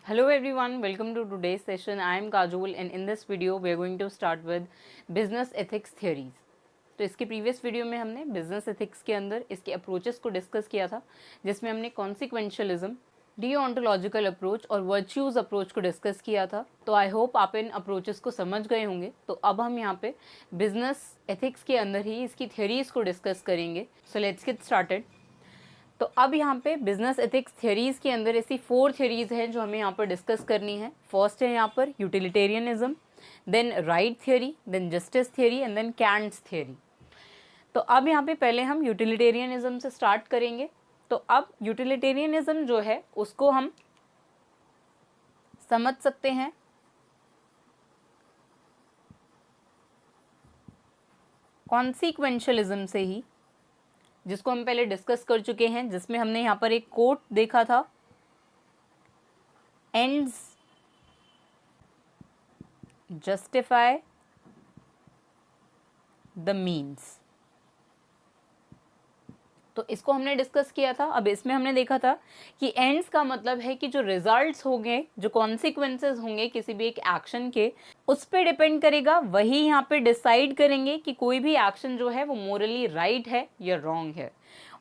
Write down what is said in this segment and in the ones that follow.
Hello everyone, welcome to today's session. I am Kajol and in this video we are going to start with business ethics theories. तो इसके previous video में हमने business ethics के अंदर इसके approaches को discuss किया था, जिसमें हमने कॉन्सिक्वेंशलिज्म, डीओन्टोलॉजिकल अप्रोच और वर्च्यूज अप्रोच को डिस्कस किया था. तो आई होप आप इन अप्रोचेस को समझ गए होंगे. तो अब हम यहाँ पे बिजनेस एथिक्स के अंदर ही इसकी थियरीज को डिस्कस करेंगे. So let's get started. तो अब यहाँ पे बिजनेस एथिक्स थ्योरीज के अंदर ऐसी 4 थ्योरीज हैं जो हमें यहाँ पर डिस्कस करनी है. फर्स्ट है यहाँ पर utilitarianism, then right theory, then justice theory and then Kant's theory. तो अब यहाँ पे पहले हम यूटिलिटेरियनिज्म से स्टार्ट करेंगे. तो अब यूटिलिटेरियनिज्म जो है उसको हम समझ सकते हैं कॉन्सिक्वेंशलिज्म से ही, जिसको हम पहले डिस्कस कर चुके हैं, जिसमें हमने यहाँ पर एक कोट देखा था, एंड्स जस्टिफाई द मीन्स. तो इसको हमने डिस्कस किया था. अब इसमें हमने देखा था कि एंड्स का मतलब है कि जो रिजल्ट्स होंगे, जो कॉन्सिक्वेंसेस होंगे किसी भी एक एक्शन के, उस पे डिपेंड करेगा. वही यहाँ पे डिसाइड करेंगे कि कोई भी एक्शन जो है वो मोरली राइट है या रॉन्ग है.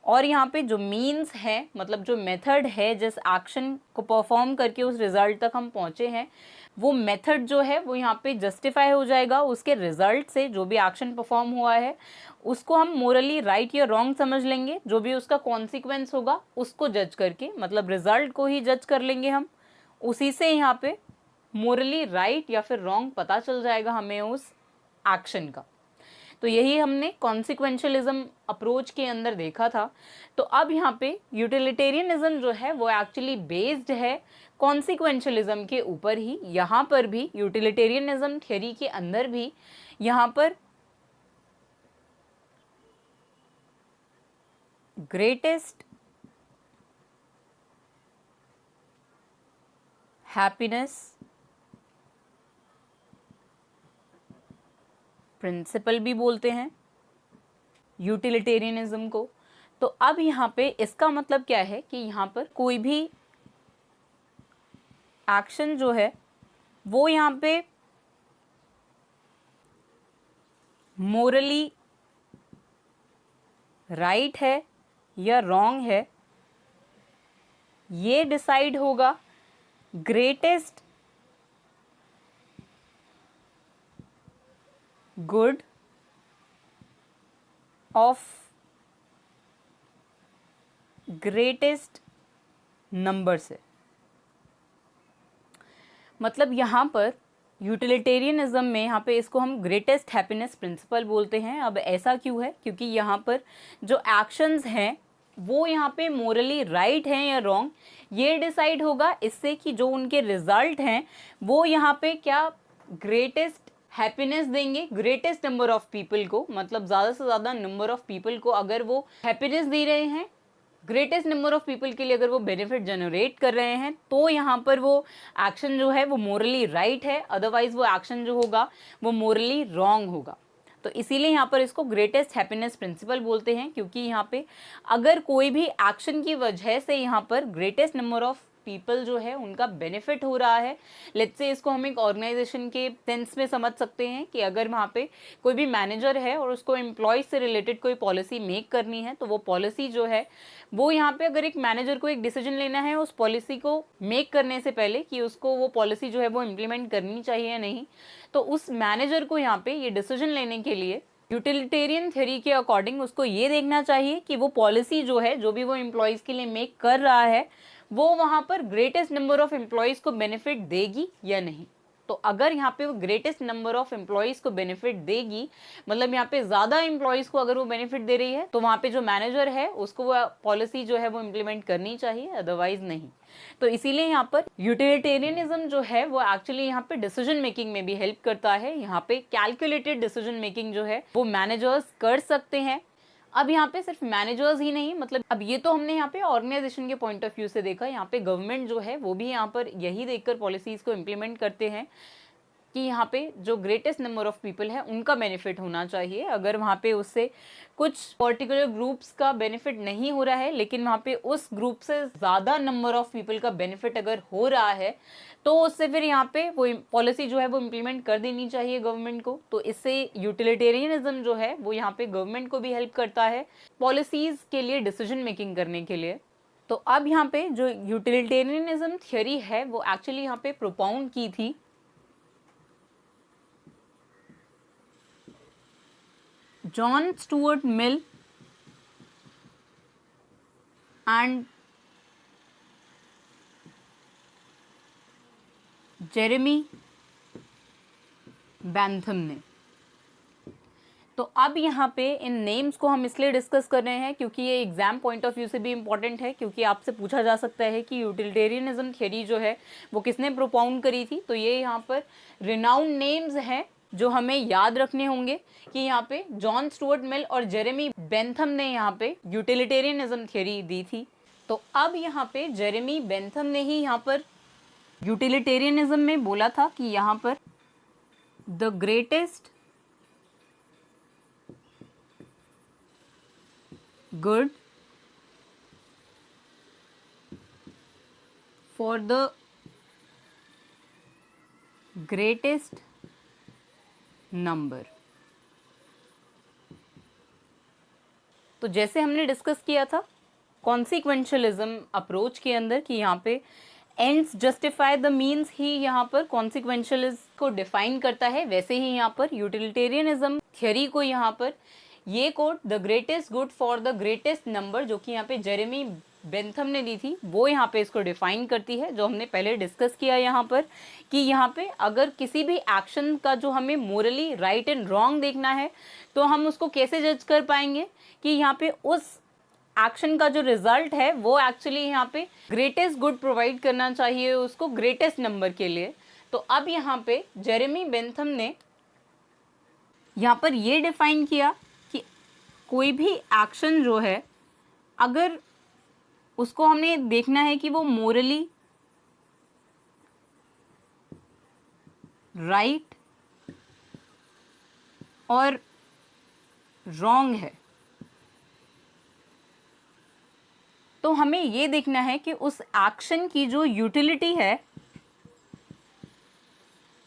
और यहाँ पे जो मीन्स है, मतलब जो मेथड है जिस एक्शन को परफॉर्म करके उस रिजल्ट तक हम पहुँचे हैं, वो मेथड जो है वो यहाँ पे जस्टिफाई हो जाएगा उसके रिजल्ट से. जो भी एक्शन परफॉर्म हुआ है उसको हम मोरली राइट या रॉन्ग समझ लेंगे. जो भी उसका कॉन्सिक्वेंस होगा उसको जज करके, मतलब रिजल्ट को ही जज कर लेंगे हम. उसी से यहाँ पे मोरली राइट या फिर रॉन्ग पता चल जाएगा हमें उस एक्शन का. तो यही हमने कॉन्सिक्वेंशलिज्म अप्रोच के अंदर देखा था. तो अब यहाँ पे यूटिलिटेरियनिज्म जो है वो एक्चुअली बेस्ड है कॉन्सिक्वेंशलिज्म के ऊपर ही. यहाँ पर भी यूटिलिटेरियनिज्म थ्योरी के अंदर भी यहाँ पर ग्रेटेस्ट हैप्पीनेस प्रिंसिपल भी बोलते हैं यूटिलिटेरियनिज्म को. तो अब यहाँ पे इसका मतलब क्या है कि यहाँ पर कोई भी एक्शन जो है वो यहाँ पे मोरली राइट है या रॉन्ग है, ये डिसाइड होगा greatest good of greatest number से. मतलब यहाँ पर यूटिलिटेरियनिज्म में यहाँ पे इसको हम ग्रेटेस्ट हैप्पीनेस प्रिंसिपल बोलते हैं. अब ऐसा क्यों है? क्योंकि यहाँ पर जो एक्शंस हैं वो यहाँ पे मोरली राइट हैं या रॉन्ग, ये डिसाइड होगा इससे कि जो उनके रिजल्ट हैं वो यहाँ पे क्या ग्रेटेस्ट हैप्पीनेस देंगे ग्रेटेस्ट नंबर ऑफ पीपल को. मतलब ज़्यादा से ज़्यादा नंबर ऑफ पीपल को अगर वो हैप्पीनेस दे रहे हैं, ग्रेटेस्ट नंबर ऑफ पीपल के लिए अगर वो बेनिफिट जनरेट कर रहे हैं, तो यहाँ पर वो एक्शन जो है वो मोरली राइट है. अदरवाइज वो एक्शन जो होगा वो मोरली रॉन्ग होगा. तो इसीलिए यहाँ पर इसको ग्रेटेस्ट हैप्पीनेस प्रिंसिपल बोलते हैं, क्योंकि यहाँ पे अगर कोई भी एक्शन की वजह से यहाँ पर ग्रेटेस्ट नंबर ऑफ पीपल जो है उनका बेनिफिट हो रहा है. लेट्स से इसको हम एक ऑर्गेनाइजेशन के सेंस में समझ सकते हैं कि अगर वहाँ पे कोई भी मैनेजर है और उसको एम्प्लॉयज से रिलेटेड कोई पॉलिसी मेक करनी है, तो वो पॉलिसी जो है वो यहाँ पे अगर एक मैनेजर को एक डिसीजन लेना है उस पॉलिसी को मेक करने से पहले कि उसको वो पॉलिसी जो है वो इम्प्लीमेंट करनी चाहिए या नहीं, तो उस मैनेजर को यहाँ पे ये डिसीजन लेने के लिए यूटिलिटेरियन थ्योरी के अकॉर्डिंग उसको ये देखना चाहिए कि वो पॉलिसी जो है, जो भी वो एम्प्लॉयज़ के लिए मेक कर रहा है, वो वहाँ पर ग्रेटेस्ट नंबर ऑफ एम्प्लॉयज़ को बेनिफिट देगी या नहीं. तो अगर यहाँ पे वो ग्रेटेस्ट नंबर ऑफ एम्प्लॉयज़ को बेनिफिट देगी, मतलब यहाँ पे ज़्यादा एम्प्लॉयज़ को अगर वो बेनिफिट दे रही है, तो वहाँ पे जो मैनेजर है उसको वो पॉलिसी जो है वो इम्प्लीमेंट करनी चाहिए, अदरवाइज नहीं. तो इसीलिए यहाँ पर यूटिलिटेरियनिज्म जो है वो एक्चुअली यहाँ पे डिसीजन मेकिंग में भी हेल्प करता है. यहाँ पे कैलकुलेटेड डिसीजन मेकिंग जो है वो मैनेजर्स कर सकते हैं. अब यहाँ पे सिर्फ मैनेजर्स ही नहीं, मतलब अब ये तो हमने यहाँ पे ऑर्गेनाइजेशन के पॉइंट ऑफ व्यू से देखा. यहाँ पे गवर्नमेंट जो है वो भी यहाँ पर यही देखकर पॉलिसीज को इम्प्लीमेंट करते हैं कि यहाँ पे जो ग्रेटेस्ट नंबर ऑफ पीपल है उनका बेनिफिट होना चाहिए। अगर वहाँ पे उससे कुछ पर्टिकुलर ग्रुप्स का बेनिफिट नहीं हो रहा है लेकिन वहाँ पे उस ग्रुप से ज़्यादा नंबर ऑफ पीपल का बेनिफिट अगर हो रहा है तो उससे फिर यहाँ पे वो पॉलिसी जो है वो इम्प्लीमेंट कर देनी चाहिए गवर्नमेंट को। तो इससे यूटिलिटेरियनिज्म जो है वो यहाँ पे गवर्नमेंट को भी हेल्प करता है पॉलिसीज़ के लिए, डिसीजन मेकिंग करने के लिए। तो अब यहाँ पे जो यूटिलिटेरियनिज्म थियोरी है वो एक्चुअली यहाँ पे प्रोपाउंड की थी John Stuart Mill and Jeremy Bentham ने। तो अब यहाँ पे इन नेम्स को हम इसलिए डिस्कस कर रहे हैं क्योंकि ये एग्जाम पॉइंट ऑफ व्यू से भी इम्पॉर्टेंट है, क्योंकि आपसे पूछा जा सकता है कि यूटिलिटेरियनिज्म थियरी जो है वो किसने प्रोपाउंड करी थी। तो ये यहाँ पर रिनाउंड नेम्स हैं जो हमें याद रखने होंगे कि यहाँ पे जॉन स्टुअर्ट मिल और जेरेमी बेंथम ने यहाँ पे यूटिलिटेरियनिज्म थियरी दी थी। तो अब यहाँ पे जेरेमी बेंथम ने ही यहाँ पर यूटिलिटेरियनिज्म में बोला था कि यहाँ पर the greatest good for the greatest number. तो जैसे हमने डिस्कस किया था कॉन्सिक्वेंशलिज्म अप्रोच के अंदर कि यहाँ पे ends justify the means he यहाँ पर कॉन्सिक्वेंशलिज्म को डिफाइन करता है, वैसे ही यहाँ पर यूटिलिटेरियनिज्म थियरी को यहाँ पर ये quote the greatest good for the greatest number जो कि यहाँ पे जेरेमी बेंथम ने दी थी वो यहाँ पे इसको डिफाइन करती है, जो हमने पहले डिस्कस किया यहाँ पर कि यहाँ पे अगर किसी भी एक्शन का जो हमें मोरली राइट एंड रॉन्ग देखना है तो हम उसको कैसे जज कर पाएंगे कि यहाँ पे उस एक्शन का जो रिजल्ट है वो एक्चुअली यहाँ पे ग्रेटेस्ट गुड प्रोवाइड करना चाहिए उसको ग्रेटेस्ट नंबर के लिए। तो अब यहाँ पे जेरेमी बेंथम ने यहाँ पर ये डिफाइन किया कि कोई भी एक्शन जो है अगर उसको हमने देखना है कि वो मोरली राइट और रॉन्ग है तो हमें ये देखना है कि उस एक्शन की जो यूटिलिटी है,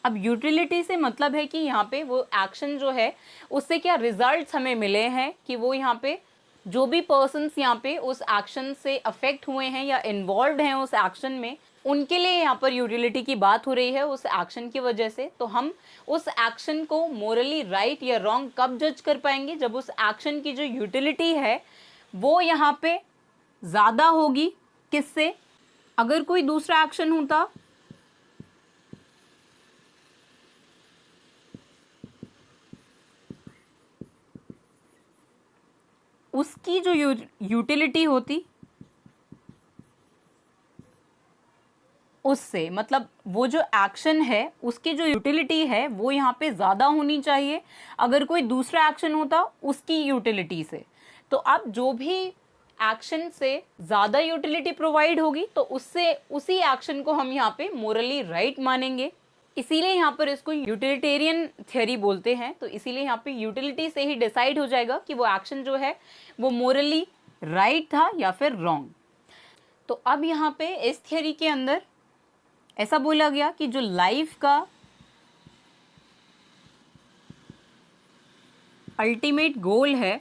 अब यूटिलिटी से मतलब है कि यहाँ पे वो एक्शन जो है उससे क्या रिजल्ट्स हमें मिले हैं, कि वो यहाँ पे जो भी पर्सन्स यहाँ पे उस एक्शन से अफेक्ट हुए हैं या इन्वॉल्व हैं उस एक्शन में, उनके लिए यहाँ पर यूटिलिटी की बात हो रही है उस एक्शन की वजह से। तो हम उस एक्शन को मोरली राइट या रॉन्ग कब जज कर पाएंगे, जब उस एक्शन की जो यूटिलिटी है वो यहाँ पे ज़्यादा होगी किससे, अगर कोई दूसरा एक्शन होता उसकी जो यूटिलिटी होती उससे, मतलब वो जो एक्शन है उसकी जो यूटिलिटी है वो यहाँ पे ज़्यादा होनी चाहिए अगर कोई दूसरा एक्शन होता उसकी यूटिलिटी से। तो अब जो भी एक्शन से ज़्यादा यूटिलिटी प्रोवाइड होगी तो उससे उसी एक्शन को हम यहाँ पे मोरली राइट मानेंगे, इसीलिए यहाँ पर इसको यूटिलिटेरियन थ्योरी बोलते हैं। तो इसीलिए यहाँ पे यूटिलिटी से ही डिसाइड हो जाएगा कि वो एक्शन जो है वो मोरली राइट था या फिर रॉन्ग। तो अब यहाँ पे इस थ्योरी के अंदर ऐसा बोला गया कि जो लाइफ का अल्टीमेट गोल है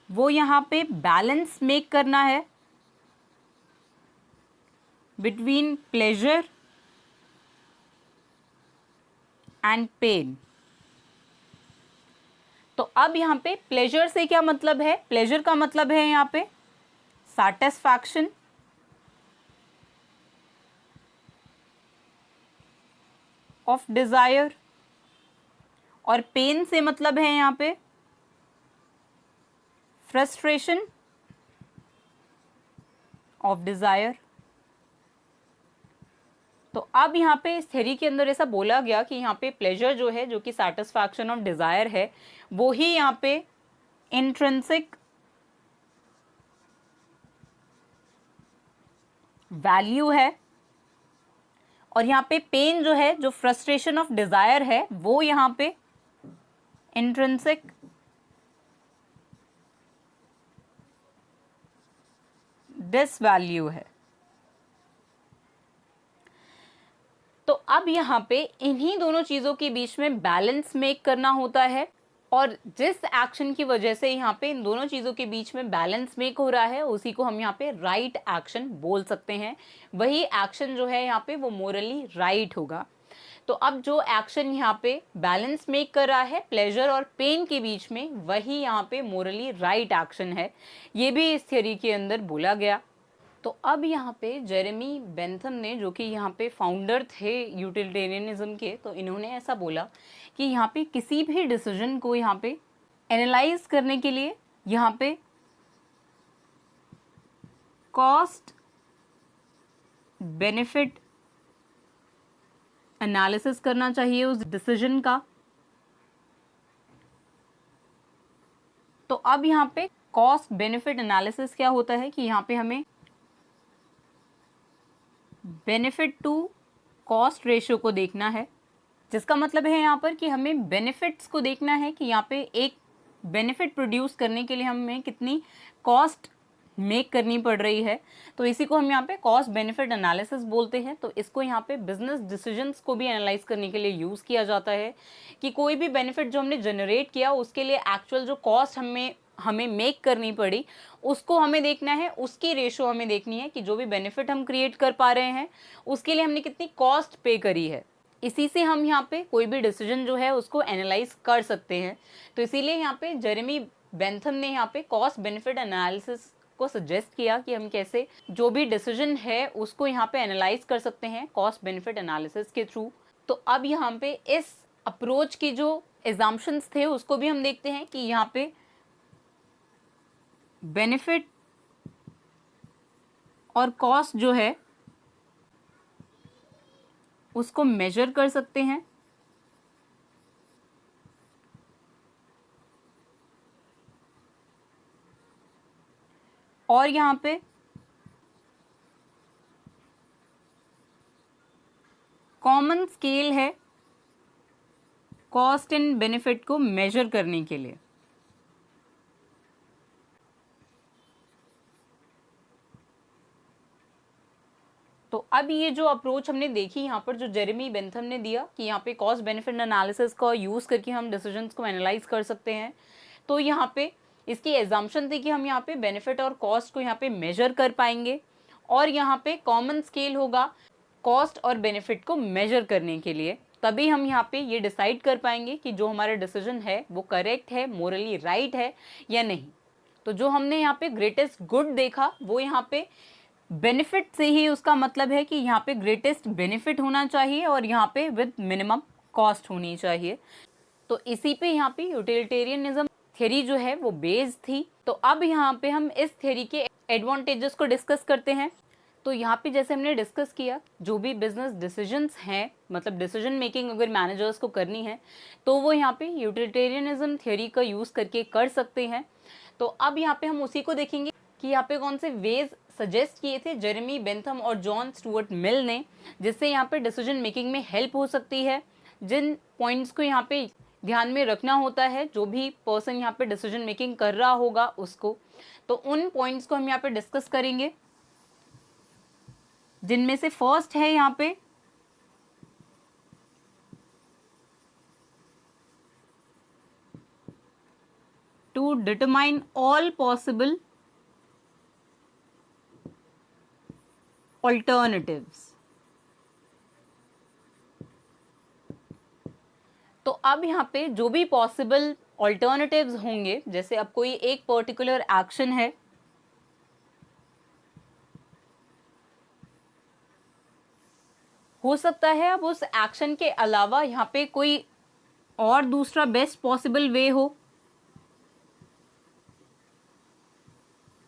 वो यहाँ पे बैलेंस मेक करना है बिटवीन प्लेजर एंड पेन। तो अब यहाँ पे प्लेजर से क्या मतलब है, प्लेजर का मतलब है यहाँ पे सैटिस्फैक्शन ऑफ डिजायर, और पेन से मतलब है यहाँ पे फ्रस्ट्रेशन ऑफ डिजायर। तो अब यहाँ पे इस थ्योरी के अंदर ऐसा बोला गया कि यहाँ पे प्लेजर जो है, जो कि सैटिस्फैक्शन ऑफ डिजायर है, वो ही यहाँ पे इंट्रिंसिक वैल्यू है, और यहाँ पे पेन जो है, जो फ्रस्ट्रेशन ऑफ डिजायर है, वो यहाँ पे इंट्रिंसिक डिसवैल्यू है। तो अब यहाँ पे इन्हीं दोनों चीजों के बीच में बैलेंस मेक करना होता है, और जिस एक्शन की वजह से यहाँ पे इन दोनों चीजों के बीच में बैलेंस मेक हो रहा है, उसी को हम यहाँ पे राइट एक्शन बोल सकते हैं। वही एक्शन जो है यहाँ पे वो मोरली राइट होगा। तो अब जो एक्शन यहाँ पे बैलेंस मेक कर रहा है प्लेजर और पेन के बीच में, वही यहाँ पे मोरली राइट एक्शन है। ये भी इस थियरी के अंदर बोला गया। तो अब यहाँ पे जेरेमी बेंथम ने, जो कि यहाँ पे फाउंडर थे यूटिलिटेरियनिज्म के, तो इन्होंने ऐसा बोला कि यहाँ पे किसी भी डिसीजन को यहाँ पे एनालाइज करने के लिए यहाँ पे कॉस्ट बेनिफिट एनालिसिस करना चाहिए उस डिसीजन का। तो अब यहाँ पे कॉस्ट बेनिफिट एनालिसिस क्या होता है कि यहाँ पे हमें बेनिफिट टू कॉस्ट रेशियो को देखना है, जिसका मतलब है यहाँ पर कि हमें बेनिफिट्स को देखना है कि यहाँ पे एक बेनिफिट प्रोड्यूस करने के लिए हमें कितनी कॉस्ट मेक करनी पड़ रही है। तो इसी को हम यहाँ पे कॉस्ट बेनिफिट एनालिसिस बोलते हैं। तो इसको यहाँ पे बिजनेस डिसीजंस को भी एनालाइज करने के लिए यूज़ किया जाता है कि कोई भी बेनिफिट जो हमने जनरेट किया उसके लिए एक्चुअल जो कॉस्ट हमें मेक करनी पड़ी, उसको हमें देखना है, उसकी रेशो हमें देखनी है कि जो भी बेनिफिट हम क्रिएट कर पा रहे हैं उसके लिए हमने कितनी कॉस्ट पे करी है। इसी से हम यहाँ पे कोई भी डिसीजन जो है उसको एनालाइज कर सकते हैं। तो इसीलिए यहाँ पे जेरेमी बेंथम ने यहाँ पे कॉस्ट बेनिफिट एनालिसिस को सजेस्ट किया कि हम कैसे जो भी डिसीजन है उसको यहाँ पे एनालाइज कर सकते हैं कॉस्ट बेनिफिट एनालिसिस के थ्रू। तो अब यहाँ पे इस अप्रोच की जो एग्जाम्पशंस थे उसको भी हम देखते हैं कि यहाँ पे बेनिफिट और कॉस्ट जो है उसको मेजर कर सकते हैं। और यहाँ पे कॉमन स्केल है कॉस्ट एंड बेनिफिट को मेजर करने के लिए। तो अब ये जो अप्रोच हमने देखी यहाँ पर जो जेरेमी बेंथम ने दिया कि यहाँ पे कॉस्ट बेनिफिट एनालिसिस का यूज़ करके हम डिसीजंस को एनालाइज कर सकते हैं। तो यहाँ पे इसकी एग्जाम्पशन थी कि हम यहाँ पे बेनिफिट और कॉस्ट को यहाँ पे मेजर कर पाएंगे, और यहाँ पे कॉमन स्केल होगा कॉस्ट और बेनिफिट को मेजर करने के लिए। तभी हम यहाँ पे ये डिसाइड कर पाएंगे कि जो हमारा डिसीजन है वो करेक्ट है, मोरली राइट है या नहीं। तो जो हमने यहाँ पे ग्रेटेस्ट गुड देखा वो यहाँ पे बेनिफिट से ही उसका मतलब है कि यहाँ पे ग्रेटेस्ट बेनिफिट होना चाहिए और यहाँ पे विद मिनिमम कॉस्ट होनी चाहिए। तो इसी पे यहाँ पे यूटिलिटेरियनिज्म थ्योरी जो है वो बेस्ड थी। तो अब यहाँ पे हम इस थ्योरी के एडवांटेजेस को डिस्कस करते हैं। तो यहाँ पे जैसे हमने डिस्कस किया, जो भी बिजनेस डिसीजंस हैं, मतलब डिसीजन मेकिंग अगर मैनेजर्स को करनी है तो वो यहाँ पे यूटिलिटेरियनिज्म थ्योरी का यूज़ करके कर सकते हैं। तो अब यहाँ पे हम उसी को देखेंगे कि यहाँ पे कौन से वेज सजेस्ट किए थे जेरेमी बेंथम और जॉन स्टुअर्ट मिल ने, जिससे यहाँ पे डिसीजन मेकिंग में हेल्प हो सकती है। जिन पॉइंट्स को यहाँ पे ध्यान में रखना होता है जो भी पर्सन यहाँ पे डिसीजन मेकिंग कर रहा होगा उसको, तो उन पॉइंट्स को हम यहाँ पे डिस्कस करेंगे, जिनमें से फर्स्ट है यहाँ पे to determine all possible alternatives. तो अब यहाँ पे जो भी पॉसिबल ऑल्टरनेटिव्स होंगे, जैसे अब कोई एक पर्टिकुलर एक्शन है, हो सकता है अब उस एक्शन के अलावा यहाँ पे कोई और दूसरा बेस्ट पॉसिबल वे हो,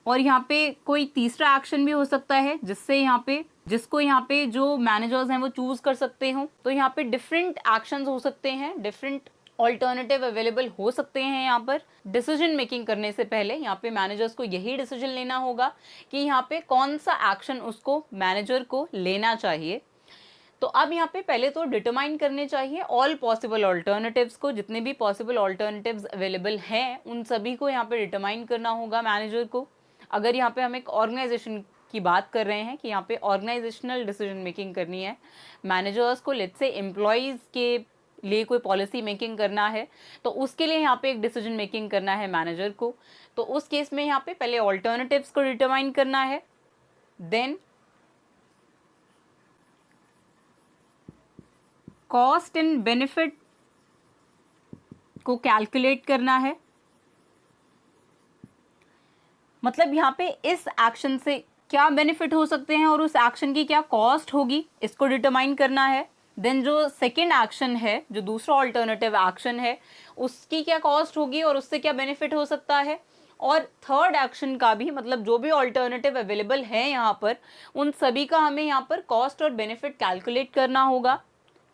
और यहाँ पे कोई तीसरा एक्शन भी हो सकता है जिसको यहाँ पे जो मैनेजर्स हैं वो चूज कर सकते हो। तो यहाँ पे डिफरेंट एक्शंस हो सकते हैं, डिफरेंट ऑल्टरनेटिव अवेलेबल हो सकते हैं। यहाँ पर डिसीजन मेकिंग करने से पहले यहाँ पे मैनेजर्स को यही डिसीजन लेना होगा कि यहाँ पे कौन सा एक्शन उसको मैनेजर को लेना चाहिए। तो अब यहाँ पे पहले तो डिटरमाइन करने चाहिए ऑल पॉसिबल ऑल्टरनेटिव्स को, जितने भी पॉसिबल ऑल्टरनेटिव्स अवेलेबल हैं उन सभी को यहाँ पे डिटरमाइन करना होगा मैनेजर को। अगर यहाँ पे हम एक ऑर्गेनाइजेशन की बात कर रहे हैं कि यहाँ पे ऑर्गेनाइजेशनल डिसीजन मेकिंग करनी है मैनेजर्स को, लेट्स से एम्प्लॉयज़ के लिए कोई पॉलिसी मेकिंग करना है, तो उसके लिए यहाँ पे एक डिसीजन मेकिंग करना है मैनेजर को। तो उस केस में यहाँ पे पहले ऑल्टरनेटिव्स को डिटरमाइन करना है, देन कॉस्ट एंड बेनिफिट को कैलकुलेट करना है। मतलब यहाँ पे इस एक्शन से क्या बेनिफिट हो सकते हैं और उस एक्शन की क्या कॉस्ट होगी, इसको डिटरमाइन करना है। देन जो सेकेंड एक्शन है, जो दूसरा ऑल्टरनेटिव एक्शन है, उसकी क्या कॉस्ट होगी और उससे क्या बेनिफिट हो सकता है। और थर्ड एक्शन का भी, मतलब जो भी ऑल्टरनेटिव अवेलेबल है यहाँ पर, उन सभी का हमें यहाँ पर कॉस्ट और बेनिफिट कैलकुलेट करना होगा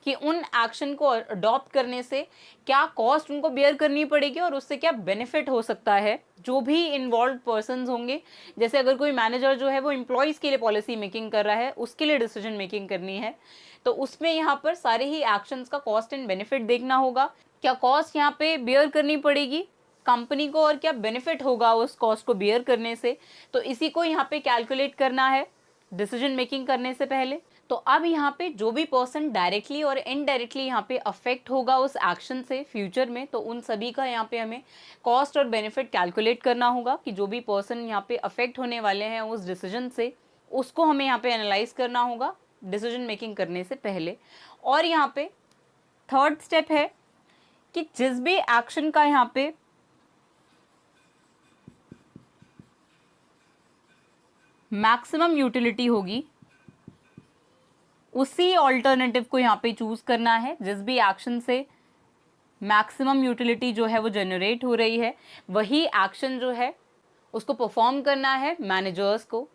कि उन एक्शन को अडॉप्ट करने से क्या कॉस्ट उनको बेयर करनी पड़ेगी और उससे क्या बेनिफिट हो सकता है। जो भी इन्वॉल्व पर्सन्स होंगे, जैसे अगर कोई मैनेजर जो है वो एम्प्लॉयज़ के लिए पॉलिसी मेकिंग कर रहा है, उसके लिए डिसीजन मेकिंग करनी है, तो उसमें यहाँ पर सारे ही एक्शंस का कॉस्ट एंड बेनिफिट देखना होगा। क्या कॉस्ट यहाँ पे बेयर करनी पड़ेगी कंपनी को और क्या बेनिफिट होगा उस कॉस्ट को बेयर करने से, तो इसी को यहाँ पे कैलकुलेट करना है डिसीजन मेकिंग करने से पहले। तो अब यहाँ पे जो भी पर्सन डायरेक्टली और इनडायरेक्टली यहाँ पे अफेक्ट होगा उस एक्शन से फ्यूचर में, तो उन सभी का यहाँ पे हमें कॉस्ट और बेनिफिट कैलकुलेट करना होगा कि जो भी पर्सन यहाँ पे अफेक्ट होने वाले हैं उस डिसीजन से, उसको हमें यहाँ पे एनालाइज करना होगा डिसीजन मेकिंग करने से पहले। और यहाँ पे थर्ड स्टेप है कि जिस भी एक्शन का यहाँ पे मैक्सिमम यूटिलिटी होगी उसी ऑल्टरनेटिव को यहाँ पे चूज करना है। जिस भी एक्शन से मैक्सिमम यूटिलिटी जो है वो जनरेट हो रही है, वही एक्शन जो है उसको परफॉर्म करना है मैनेजर्स को।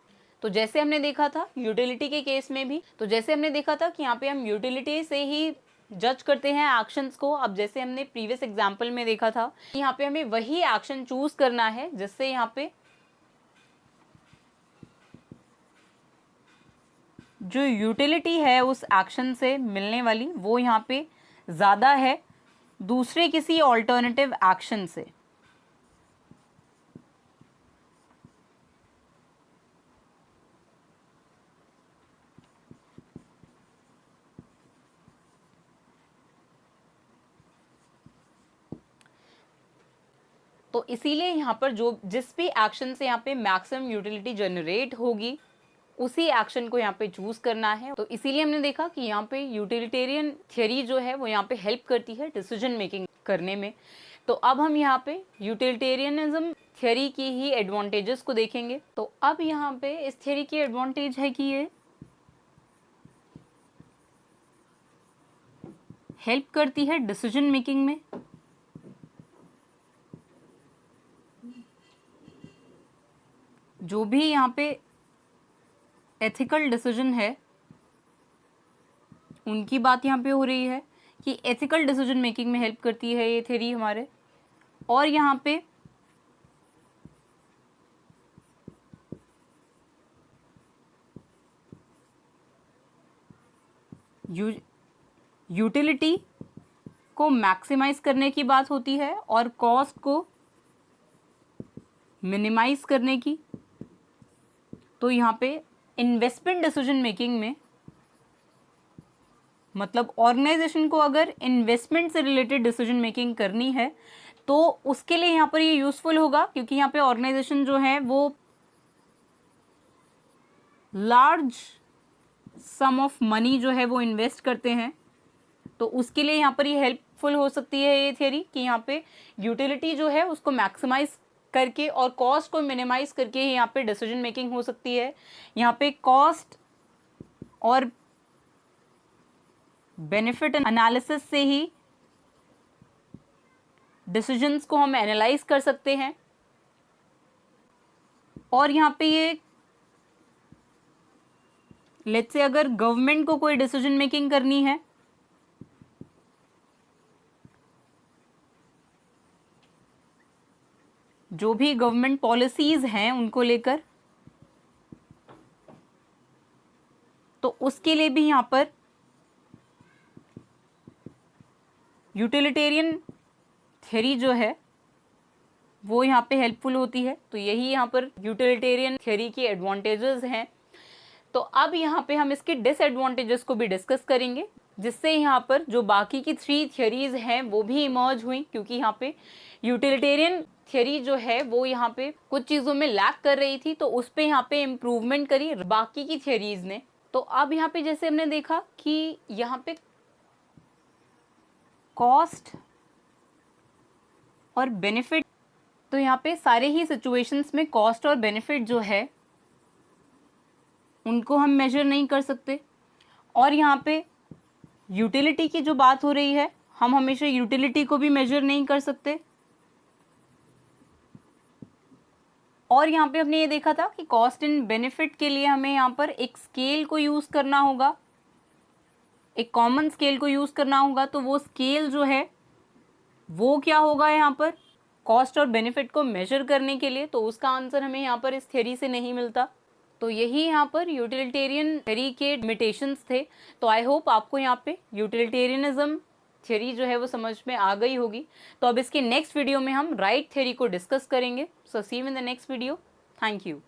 तो जैसे हमने देखा था यूटिलिटी के केस में भी, तो जैसे हमने देखा था कि यहाँ पे हम यूटिलिटी से ही जज करते हैं एक्शंस को। अब जैसे हमने प्रीवियस एग्जाम्पल में देखा था, यहाँ पे हमें वही एक्शन चूज करना है जिससे यहाँ पे जो यूटिलिटी है उस एक्शन से मिलने वाली वो यहाँ पे ज़्यादा है दूसरे किसी ऑल्टरनेटिव एक्शन से। तो इसीलिए यहाँ पर जो जिस भी एक्शन से यहाँ पे मैक्सिमम यूटिलिटी जनरेट होगी उसी एक्शन को यहाँ पे चूज करना है। तो इसीलिए हमने देखा कि यहाँ पे यूटिलिटेरियन थ्योरी जो है वो यहाँ पे हेल्प करती है डिसीजन मेकिंग करने में। तो अब हम यहाँ पे यूटिलिटेरियनिज्म थ्योरी की ही एडवांटेजेस को देखेंगे। तो अब यहाँ पे इस थ्योरी की एडवांटेज है कि ये हेल्प करती है डिसीजन मेकिंग में। जो भी यहाँ पे एथिकल डिसीजन है उनकी बात यहाँ पे हो रही है कि एथिकल डिसीजन मेकिंग में हेल्प करती है ये थ्योरी हमारे। और यहाँ पे यूटिलिटी को मैक्सिमाइज करने की बात होती है और कॉस्ट को मिनिमाइज करने की। तो यहाँ पे इन्वेस्टमेंट डिसीजन मेकिंग में, मतलब ऑर्गेनाइजेशन को अगर इन्वेस्टमेंट से रिलेटेड डिसीजन मेकिंग करनी है तो उसके लिए यहाँ पर ये यूजफुल होगा, क्योंकि यहाँ पे ऑर्गेनाइजेशन जो है वो लार्ज सम ऑफ मनी जो है वो इन्वेस्ट करते हैं। तो उसके लिए यहाँ पर ये हेल्पफुल हो सकती है ये थ्योरी कि यहाँ पे यूटिलिटी जो है उसको मैक्सिमाइज करके और कॉस्ट को मिनिमाइज करके यहाँ पे डिसीजन मेकिंग हो सकती है। यहाँ पे कॉस्ट और बेनिफिट एनालिसिस से ही डिसीजंस को हम एनालाइज कर सकते हैं। और यहाँ पे ये लेट्स से अगर गवर्नमेंट को कोई डिसीजन मेकिंग करनी है जो भी गवर्नमेंट पॉलिसीज हैं उनको लेकर, तो उसके लिए भी यहाँ पर यूटिलिटेरियन थ्योरी जो है वो यहाँ पे हेल्पफुल होती है। तो यही यहाँ पर यूटिलिटेरियन थ्योरी की एडवांटेजेस हैं। तो अब यहाँ पे हम इसके डिसएडवांटेजेस को भी डिस्कस करेंगे, जिससे यहाँ पर जो बाकी की 3 थ्योरीज हैं वो भी इमर्ज हुई, क्योंकि यहाँ पे यूटिलिटेरियन थ्योरी जो है वो यहाँ पे कुछ चीज़ों में लैक कर रही थी, तो उस पे यहाँ पे इम्प्रूवमेंट करी बाकी की थ्योरीज ने। तो अब यहाँ पे जैसे हमने देखा कि यहाँ पे कॉस्ट और बेनिफिट, तो यहाँ पे सारे ही सिचुएशंस में कॉस्ट और बेनिफिट जो है उनको हम मेजर नहीं कर सकते। और यहाँ पे यूटिलिटी की जो बात हो रही है, हम हमेशा यूटिलिटी को भी मेजर नहीं कर सकते। और यहाँ पे हमने ये देखा था कि कॉस्ट एंड बेनिफिट के लिए हमें यहाँ पर एक स्केल को यूज करना होगा, एक कॉमन स्केल को यूज करना होगा। तो वो स्केल जो है वो क्या होगा यहाँ पर कॉस्ट और बेनिफिट को मेजर करने के लिए, तो उसका आंसर हमें यहाँ पर इस थ्योरी से नहीं मिलता। तो यही यहाँ पर यूटिलिटेरियन थ्योरी के लिमिटेशंस थे। तो आई होप आपको यहाँ पे यूटिलिटेरियनिज्म थ्योरी जो है वो समझ में आ गई होगी। तो अब इसके नेक्स्ट वीडियो में हम राइट थ्योरी को डिस्कस करेंगे। So see you in the next video. Thank you.